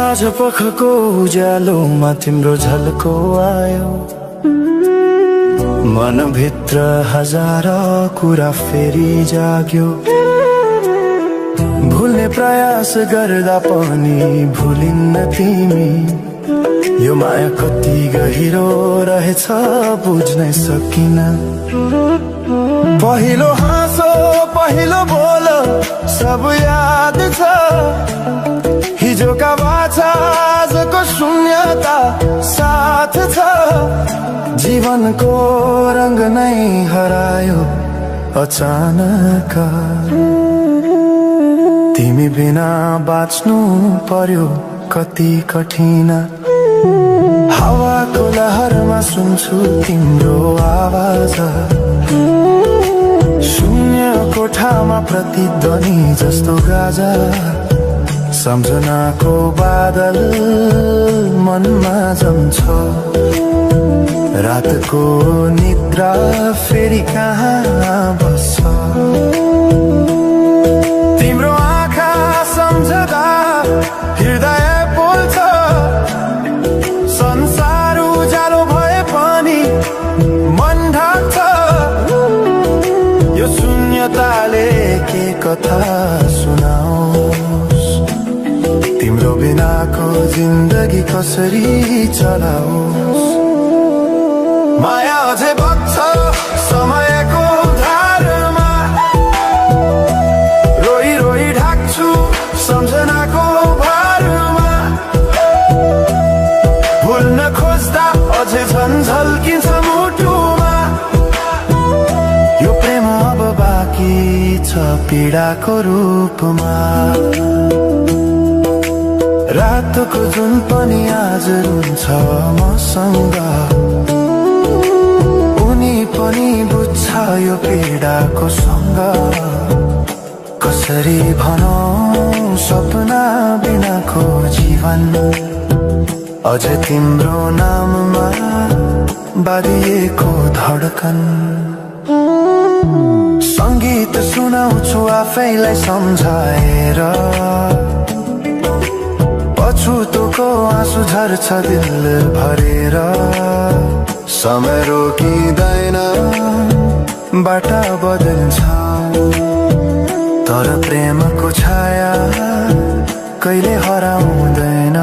साँझ पखको उज्यालोमा तिम्रो झल्को आयो, मनभित्र हजार कुरा फेरि जाग्यो। भुल्ने प्रयास गर्दा पनि भुलिन्न तिमी, यो माया कति गहिरो रहेछ बुझ्नै सकिन। पहिलो हाँसो पहिलो बोल सब याद छ, हिजोका बाछा आजको शून्यता साथ छ। जीवनको रंग नै हरायो अचानक, तिमी बिना बाँच्नु पर्यो कति कठिन। हावाको लहरमा सुन्छु तिम्रो आवाज, शून्य कोठामा प्रतिध्वनि जस्तो गाजा। सम्झनाको बादल मनमा जम्छ, रातको निद्रा फेरि कहाँ बस्छ। तिम्रो आँखा सम्झदा हृदय बोल्छ, संसार उज्यालो भए पनि मन ढाक्छ। यो शून्यताले के कथा सुनाओस्, तिम्रो बिनाको जिन्दगी कसरी चलाओस्। माया अझै बग्छ समयको धारमा, रोई रोई ढाक्छु सम्झनाको भारमा। भुल्न खोज्दा अझै झन् झल्किन्छ मुटुमा, यो प्रेम अब बाँकी छ पीडाको रूपमा। रातको जुन पनि आज रुन्छ मसँग, उनी पनि बुझ्छ यो पीडाको सँग। कसरी भनौं सपना बिनाको जीवन, अझ तिम्रो नाममा बाँधिएको धडकन। संगीत सुनाउँछु आफैलाई सम्झाएर, पछुतोको आँसु झर्छ दिल भरेर। समय रोकिँदैन बाटा बदल्छ, तर प्रेमको छाया कहिले हराउँदैन।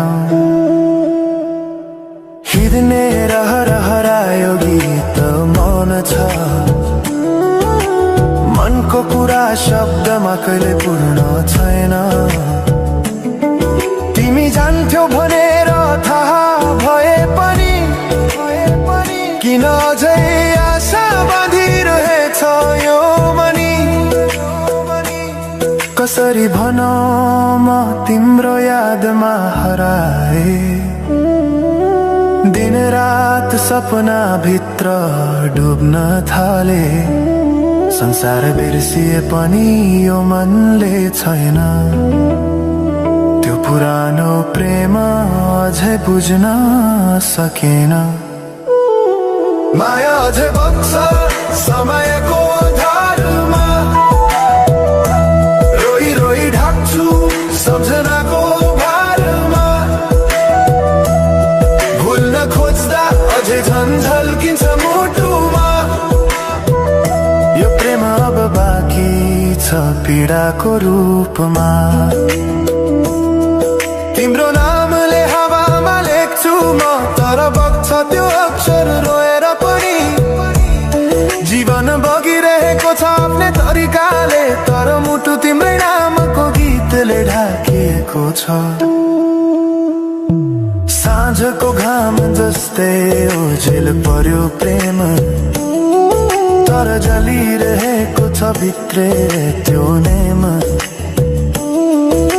हिँड्ने रहर हरायो गीत मौन छ, मनको कुरा शब्दमा कहिले पूर्ण छैन। तिमी जान्थ्यौ भनेर थाहा भए पनि किन अझै आशा बाँधिरहेछ यो मनी। कसरी भनौं म तिम्रो यादमा हराए, दिन रात सपना भित्र डुब्न थाले। संसार बिर्सिए पनि यो मनले छैन, त्यो पुरानो प्रेम अझै बुझ्न सकेन। माया अझै बग्छ समयको धारमा, रोई रोई ढाक्छु सम्झनाको भारमा। भुल्न खोज्दा अझै झन् झल्किन्छ मुटुमा, यो प्रेम अब बाँकी छ पीडाको रूपमा। तिम्रो नामले हावामा लेख्छु म, तर बग्छ त्यो अक्षर रोएर पनि। जीवन बगिरहेको छ आफ्नै तरिकाले, तर मुटु तिम्रै नामको गीतले ढाकिएको छ। साँझको घाम जस्तै ओझेल पर्यो प्रेम, तर जलिरहेको छ भित्रै त्यो नेम।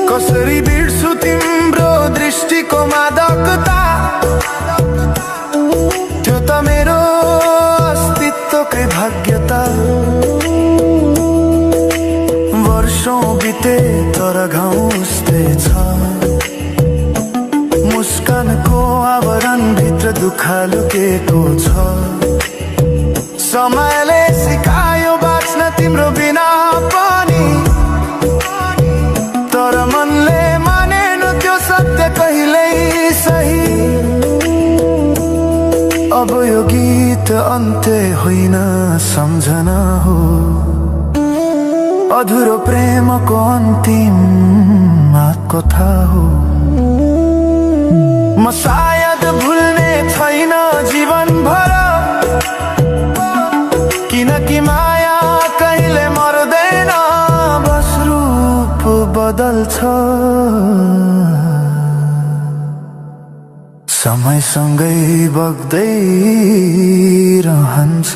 कसरी बिर्छु तिम्रो दृष्टिको मादकता, त्यो त मेरो अस्तित्वकै भाग्यता। वर्षौं बिते तर घाउ उस्तै छ, मुस्कानको आवरण भित्र दुःख लुकेको छ। समयले सिकायो बाँच्न तिम्रो बिना पनि, तर मनले मानेन त्यो सत्य कहिले अब यो गीत अन्त्य होइन सम्झना हो, अधुरो प्रेमको अन्तिम कथा हो। म सायद भुल्ने छैन जीवन भर, किनकि माया कहिले मर्दैन, बस रूप बदल्छ, समयसँगै बग्दै रहन्छ।